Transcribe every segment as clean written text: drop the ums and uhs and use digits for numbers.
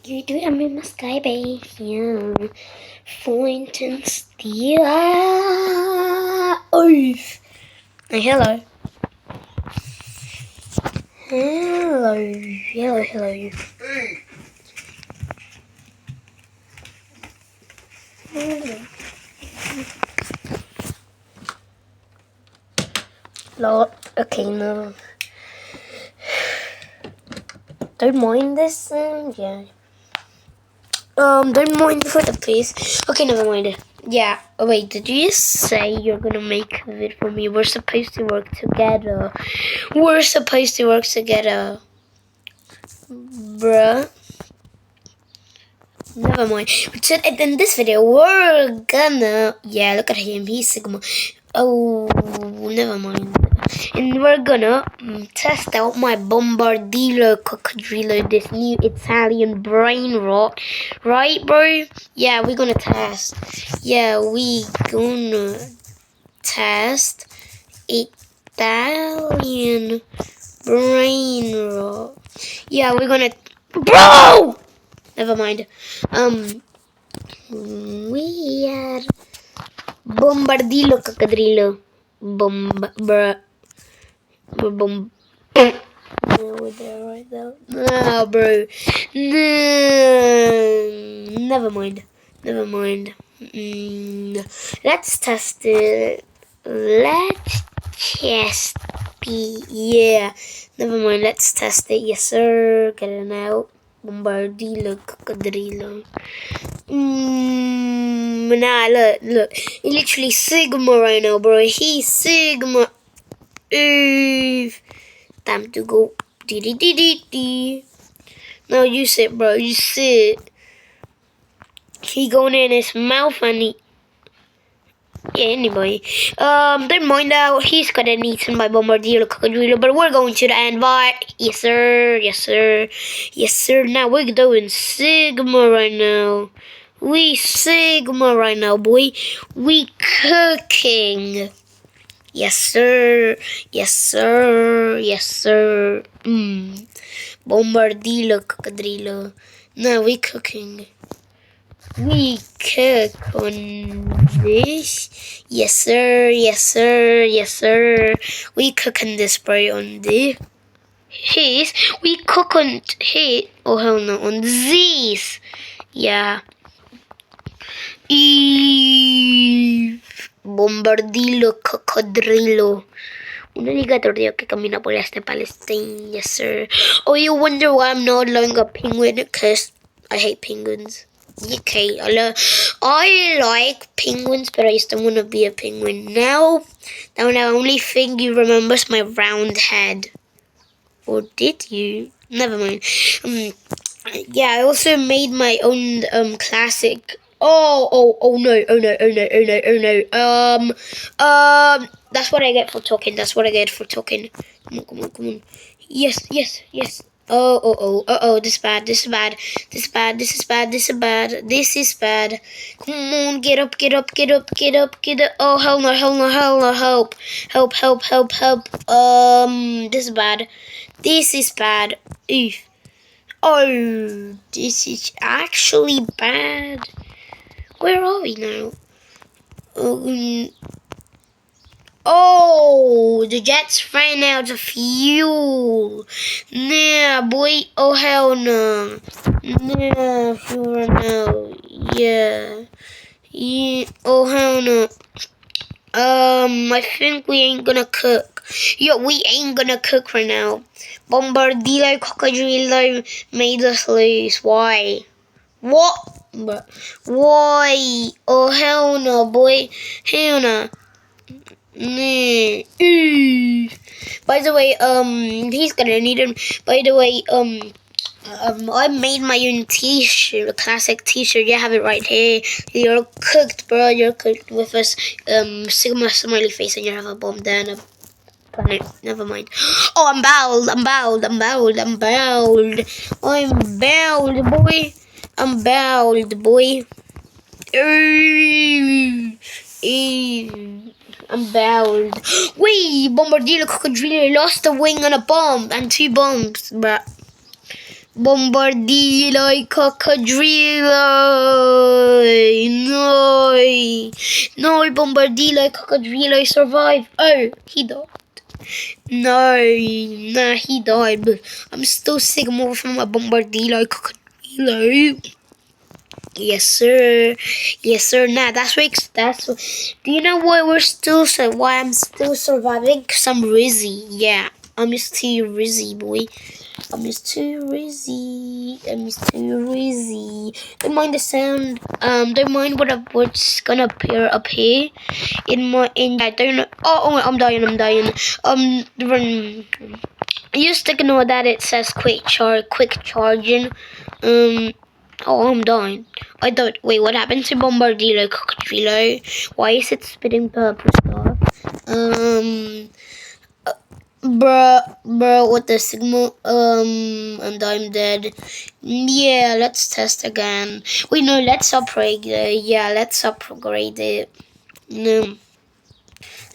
You do I'm in my sky base, yeah. Flint and steel. Oh, hello. Hello. Lord, okay, no. Don't mind this, yeah. Don't mind the footer, please. Okay, never mind. Yeah. Oh wait, did you just say you're gonna make a vid for me? We're supposed to work together. Bruh. Never mind. So in this video, we're gonna... Yeah, look at him. He's Sigma. Oh, never mind. And we're gonna test out my Bombardillo Coccodrillo, this new Italian brain rot. Right, bro? Yeah, we're gonna test. Yeah, we gonna test Italian brain rot. Yeah, we're gonna... Bro! Never mind. We are Bombardillo Coccodrillo. Bomb. Right there. No, bro. No. Never mind. Let's test it. Yeah. Never mind. Let's test it. Yes, sir. Get it out. Bombardillo Coccodrillo. Nah, look. He's literally Sigma right now, bro. He's Sigma. Time to go. No, you sit, bro. You sit. He going in his mouth and he... Yeah, anyway. Don't mind that. He's got an eaten by Bombardillo Coccodrillo, but we're going to the end. Bye. Yes, sir. Now we're doing Sigma right now. We Sigma right now, boy. We cooking. Yes, sir. Bombardillo Coccodrillo. Now we cooking. We cook on this. Yes, sir. We cook on this, bro. On this. His. We cook on his. Oh, hell no. On these. Yeah. Bombardillo Coccodrillo. Un alligator que camina por este Palestine, yes sir. Oh, you wonder why I'm not allowing a penguin? Because I hate penguins. Okay, I like penguins, but I just don't want to be a penguin. Now the only thing you remember is my round head. Or did you? Never mind. Yeah, I also made my own classic... Oh no. That's what I get for talking. Come on. Yes. Oh, this is bad. Come on, get up. Oh, hell no, help. This is bad. Oof. Oh, this is actually bad. Where are we now? Oh, the jets ran out of fuel. Nah, boy. Oh, hell no. Nah, fuel ran out. Yeah. Oh, hell no. I think we ain't gonna cook. Yo, we ain't gonna cook right now. Bombardillo Coccodrillo made us lose. Why? What? Why? Oh, hell no, boy. Hell no. By the way, he's gonna need him. By the way, I made my own t-shirt, a classic t-shirt. You have it right here. You're cooked, bro. You're cooked with us. Sigma smiley face, and you have a bomb down. Never mind. Oh, I'm bowled, boy. I'm bowled. Wait, Bombardillo Coccodrillo lost a wing and a bomb and 2 bombs, bruh. Bombardilo Cocodrilo. No. No, Bombardilo Cocodrilo survived. Oh, he died. No, nah, he died, but I'm still Sigma from a Bombardilo Cocodrilo. Yes, sir. Yes, sir. Nah, do you know why why I'm still surviving? Cause I'm Rizzy. Yeah, I'm just too Rizzy, boy. I'm just too Rizzy. Don't mind the sound. Don't mind what's gonna appear up here I don't know. Oh, I'm dying. Just ignore that it says quick charging. Oh, I'm dying. I thought, wait, what happened to Bombardilo Cocodrilo? Why is it spitting purple stuff? Bruh, what the signal? And I'm dead. Yeah, let's test again. Wait, no, let's upgrade it. Yeah, let's upgrade it. No.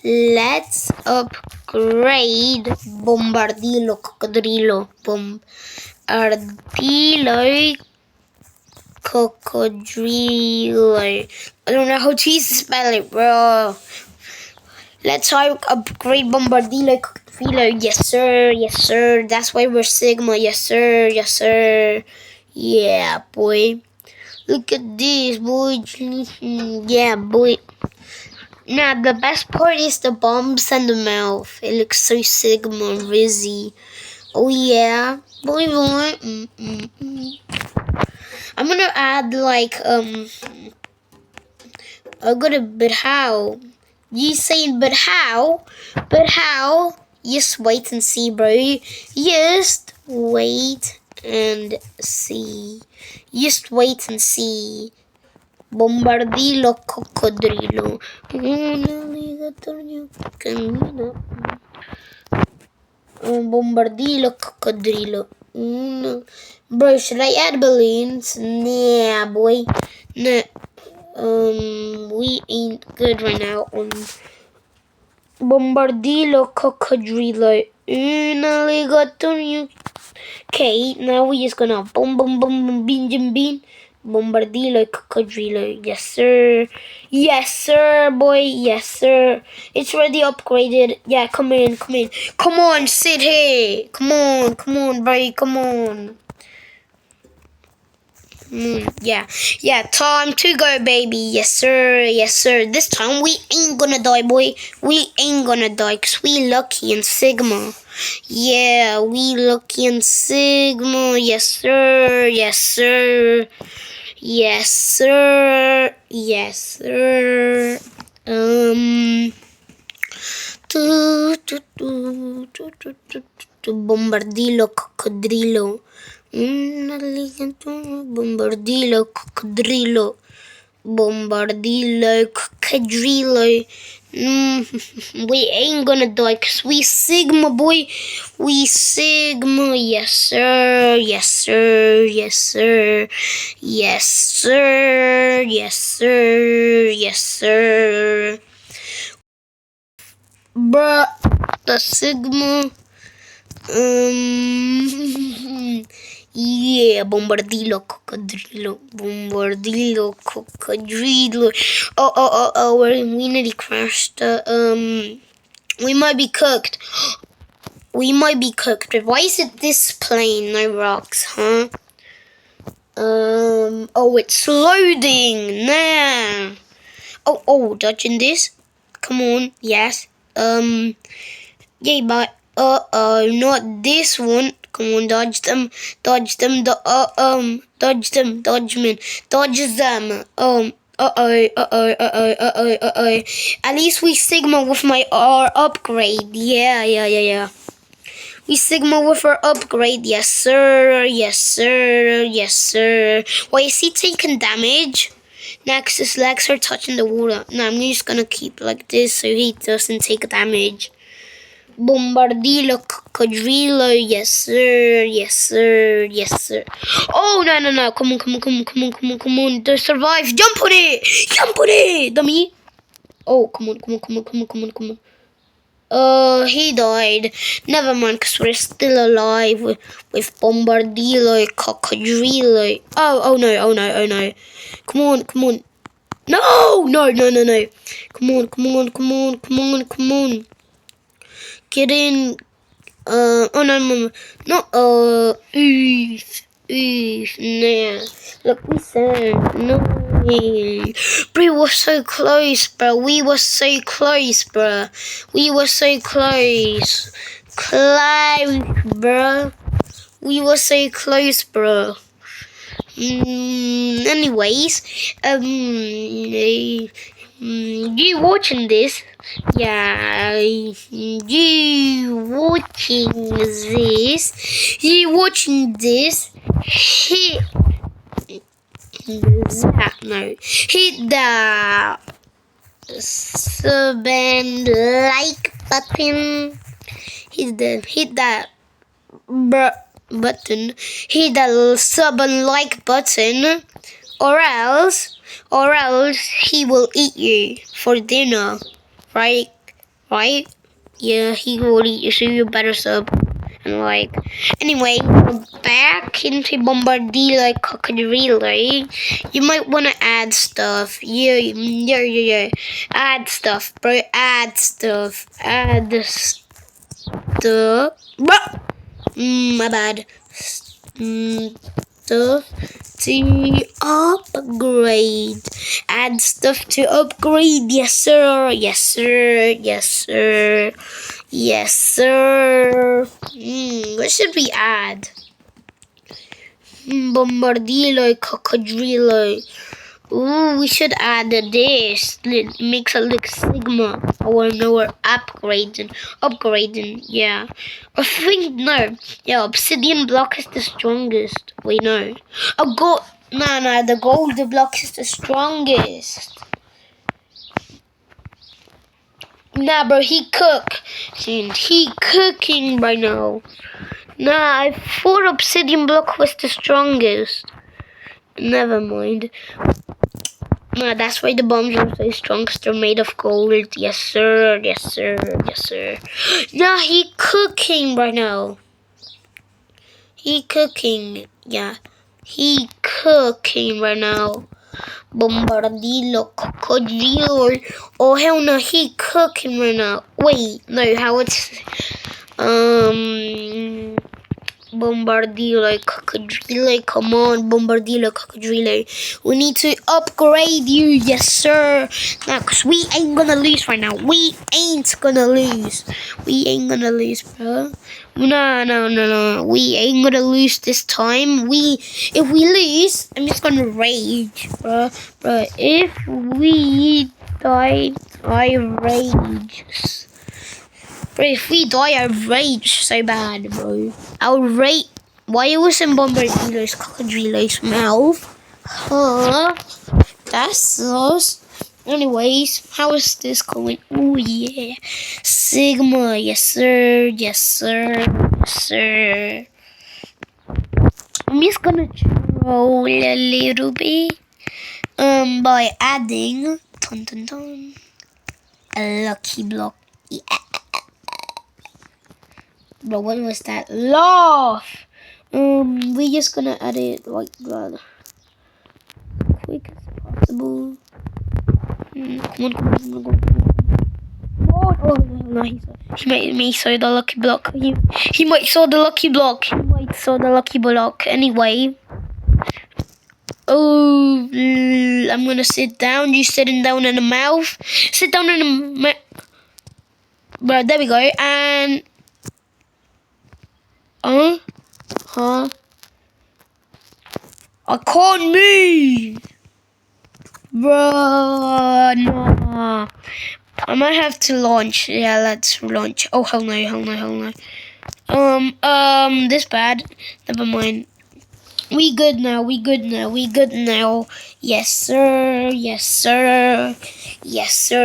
Let's upgrade Bombardilo Cocodrilo. Bombardilo Cocodrilo. I don't know how to spell it, bro. Let's try upgrade Bombardilo Cocodrilo. Yes, sir. That's why we're Sigma. Yes, sir. Yeah, boy. Look at this, boy. Yeah, boy. Nah, the best part is the bumps and the mouth. It looks so Sigma Rizzy. Oh, yeah. Boy. I'm gonna add but how? You saying but how? Just wait and see, bro. Just wait and see. Bombardilo Cocodrilo. Bombardilo Cocodrilo. Bro, should I add balloons? Nah, boy. Nah. We ain't good right now on Bombardilo Cocodrilo. Okay, now we just gonna boom, bean. Bombardilo Cocodrilo. Yes, sir, boy. Yes, sir. It's already upgraded. Yeah, come in. Come on, sit here. Come on, boy. Come on. Yeah, time to go, baby. Yes, sir. This time we ain't gonna die, boy. We ain't gonna die, cause we lucky in Sigma. Yeah, we lucky in Sigma. Yes, sir. Bombardilo Cocodrilo. Bombardilo Cocodrilo. We ain't gonna die, cause we Sigma, boy. We Sigma. Yes, sir. Bruh, the Sigma. Yeah, Bombardilo Cocodrilo. Oh, we nearly crashed. We might be cooked. But why is it this plane, no rocks, huh? Oh, it's loading. Nah. Oh, dodging this. Come on, yes. Yeah, but not this one. Come on, dodge them, dodge them. Dodge them. At least we Sigma with our upgrade. Yeah. We Sigma with our upgrade. Yes, sir. Why is he taking damage? Next, his legs are touching the water. No, I'm just gonna keep like this so he doesn't take damage. Bombardilo Cocodrilo. Yes, sir. Oh, no. Come on. To survive. Jump on it, dummy. Oh, come on. He died. Never mind, because we're still alive with Bombardilo, Cocodrilo. Oh no. Come on. No. Come on. Get in. Oh no. Nah. Look, we said no. Bro, we were so close, bro. We were so close, bro. Bro. We were so close, bro. Anyways, you watching this? Yeah, you watching this? Hit the sub and like button. Hit that button. Hit the sub and like button, or else he will eat you for dinner. Right? Yeah, he will eat you, so you better sub and like. Anyway, we're back into Bombardilo Cocodrilo. You might want to add stuff. Yeah. Add stuff, bro. Add stuff. My bad. Stuff to upgrade. Add stuff to upgrade. Yes, sir. What should we add? Bombardilo, Cocodrilo. Ooh, we should add this. It makes it look Sigma. Or no, we're upgrading. Yeah. I think no. Yeah, obsidian block is the strongest. Wait, no. The gold block is the strongest. Nah, bro, he cooking right now. Nah, I thought obsidian block was the strongest. Never mind. Nah, that's why the bombs are so strong, because they're made of gold. Yes, sir. Nah, he cooking right now. He cooking right now. Bombardilo, Cocodrilo. Oh, hell no, he cooking right now. Wait, no, how it's... Bombardilo, Cocodrilo, come on, Bombardilo, Cocodrilo. We need to upgrade you, yes sir. Now, cause we ain't gonna lose right now. We ain't gonna lose, bro. No. We ain't gonna lose this time. If we lose, I'm just gonna rage, bro. If we die, I rage. Bro, if we die, I rage so bad, bro. I'll rage. Why was in Bombardilo's Cocodrilo's mouth? Huh? That's us. Anyways, how is this going? Oh yeah. Sigma, yes sir. I'm just gonna troll a little bit. By adding a lucky block. Yeah. But what was that? Laugh! We just gonna add it like that. Quick as possible. Come on. Oh, no, he might saw the lucky block. He might saw the lucky block. Anyway. Oh, I'm gonna sit down. You sitting down in the mouth? Sit down in the mouth. Bro, there we go. And... Huh? I can't move! Bro, no. I might have to launch. Yeah, let's launch. Oh, hell no. This bad. Never mind. We good now. Yes, sir.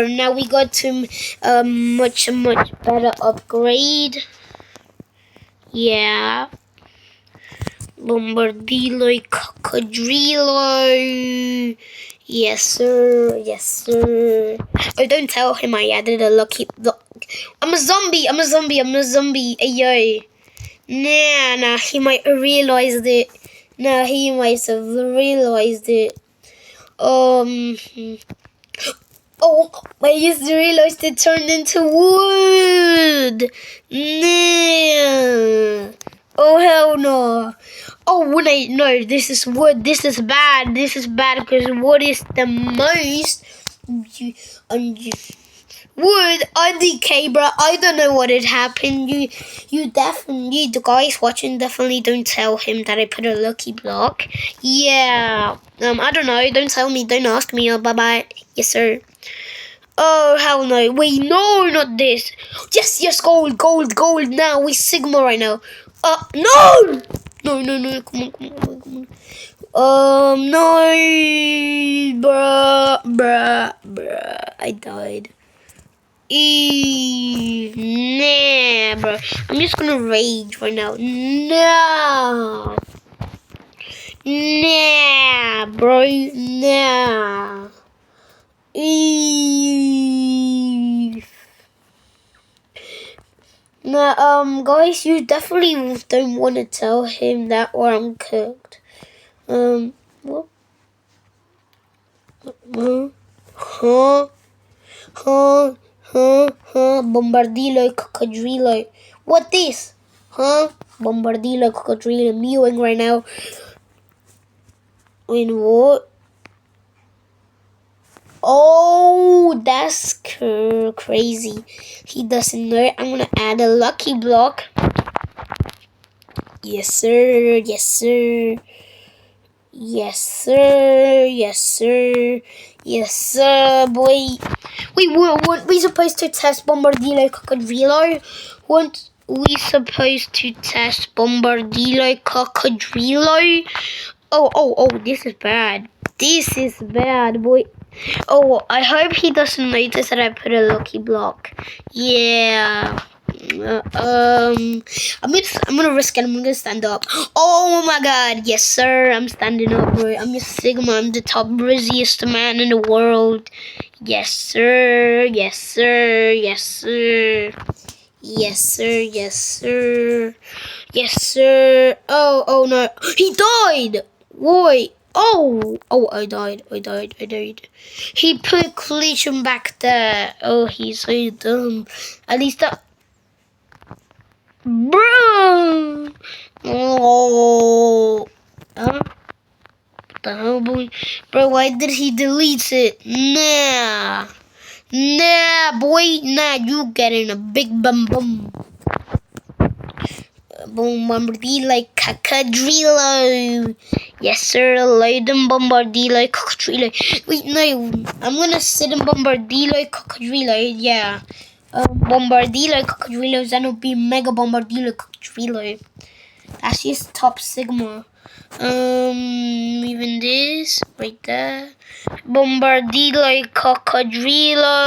Now we got to much better upgrade. Yeah. Bombardilo, Cocodrilo. Yes, sir. Oh, don't tell him I added a lucky block. I'm a zombie. Ayo. Nah, he might have realized it. Nah, he might have realized it. Oh, I just realized it turned into wood. Nah. Oh, hell no. Oh, wait, no, this is wood. This is bad because wood is the most... Wood, I decay, bro. I don't know what had happened. You definitely, the guys watching definitely don't tell him that I put a lucky block. Yeah. I don't know. Don't tell me. Don't ask me. Oh, bye-bye. Yes, sir. Oh, hell no. Wait, no, not this. Yes, gold. Now, we Sigma right now. No! No. Come on. No. Bruh. I died. Nah, bro. I'm just gonna rage right now. No. Nah, bro. Nah. Nah, guys, you definitely don't want to tell him that or I'm cooked. What? Bombardilo, cocodrilo. What this? Bombardilo, cocodrilo, mewing right now. In what? Oh, that's crazy. He doesn't know. I'm gonna add a lucky block. Yes, sir. Yes, sir, boy. Wait, weren't we supposed to test Bombardilo Cocodrilo? Weren't we supposed to test Bombardilo Cocodrilo? Oh, this is bad. Boy. Oh, I hope he doesn't notice that I put a lucky block. Yeah. I'm gonna risk it. I'm gonna stand up. Oh my god, yes sir, I'm standing up, bro. I'm your Sigma. I'm the top busiest man in the world. Yes sir. Oh no, he died. Wait. Oh, I died. He put collision back there. Oh, he's so dumb. At least that. Bro! Oh! What the hell, boy? Bro, why did he delete it? Nah, boy. Nah, you getting a big bum. Bombardilo Cocodrilo. Yes, sir. Load and Bombardilo Cocodrilo. Wait, no. I'm gonna sit in Bombardilo Cocodrilo. Yeah. Bombardilo Cocodrilo, Xenobi Mega Bombardilo Cocodrilo. That's just top Sigma. Even this right there. Bombardilo Cocodrilo.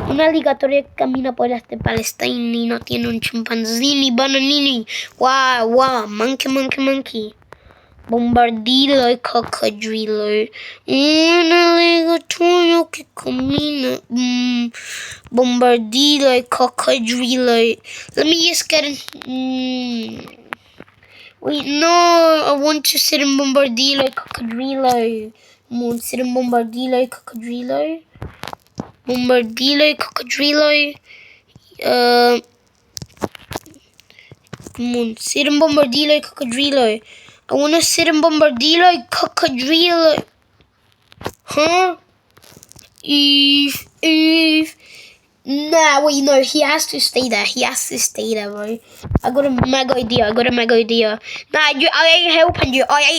Un alligator que camina por este Palestine y no tiene un chimpanzini bananini. Wow, monkey. Bombardilo y Cocodrilo. Un alligator que camina. Bombardilo y Cocodrilo. Let me just get in. Wait, no. I want to sit in Bombardilo y Cocodrilo. I want to sit in Bombardilo y Cocodrilo. Bombardilo y Cocodrilo. Come on, sit in Bombardilo y Cocodrilo. I want to sit in Bombardilo y Cocodrilo. Huh? If. Nah, wait, no, he has to stay there. Bro. I got a mega idea. Nah, I ain't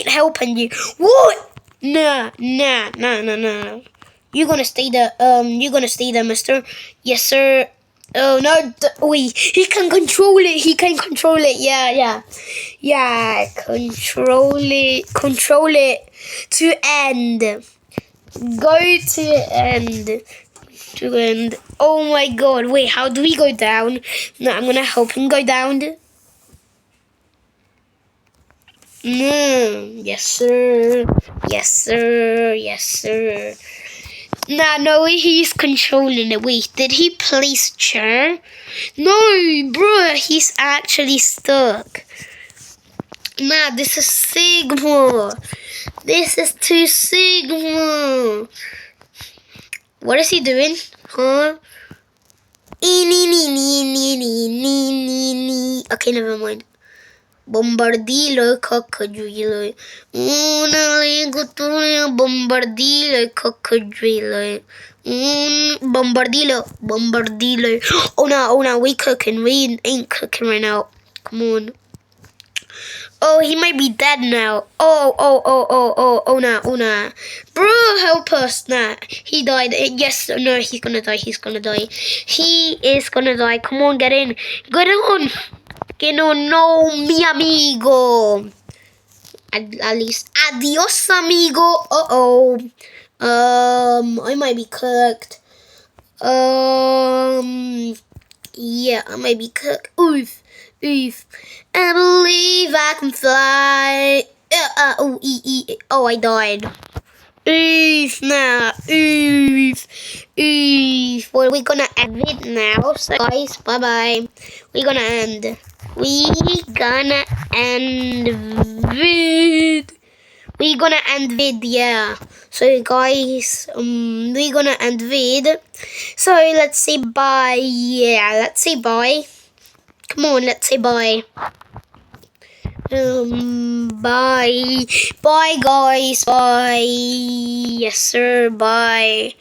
helping you. What? Nah. You're gonna stay there. Mister. Yes, sir. Oh, no, wait, he can control it. Yeah. Control it to end. Go to end. Oh my god, wait, how do we go down? No, I'm gonna help him go down. Yes, sir. Nah, no, he's controlling it. Wait, did he place chair? No, bruh, he's actually stuck. Nah, this is Sigma. This is too Sigma. What is he doing? Huh? Okay, never mind. Bombardilo coccodrillo. Una linguatoria bombardilo coccodrillo. Bombardilo. Oh no, we cooking. We ain't cooking right now. Come on. Oh, he might be dead now. Oh, no. Bro, help us. Nah, he died. Yes, no, he's gonna die. He is gonna die. Come on, get in. Get on. Que no, mi amigo. At least, adios, amigo. I might be cooked. Yeah, I might be cooked. Oof. I believe I can fly. Oh, I died. Oof, nah. Oof. Well, we're gonna end it now. So, guys, bye-bye. We're gonna end vid, yeah. So guys, we're gonna end vid. So let's say bye. Yeah, let's say bye. Come on, let's say bye. Bye. Bye guys. Bye. Yes sir, bye.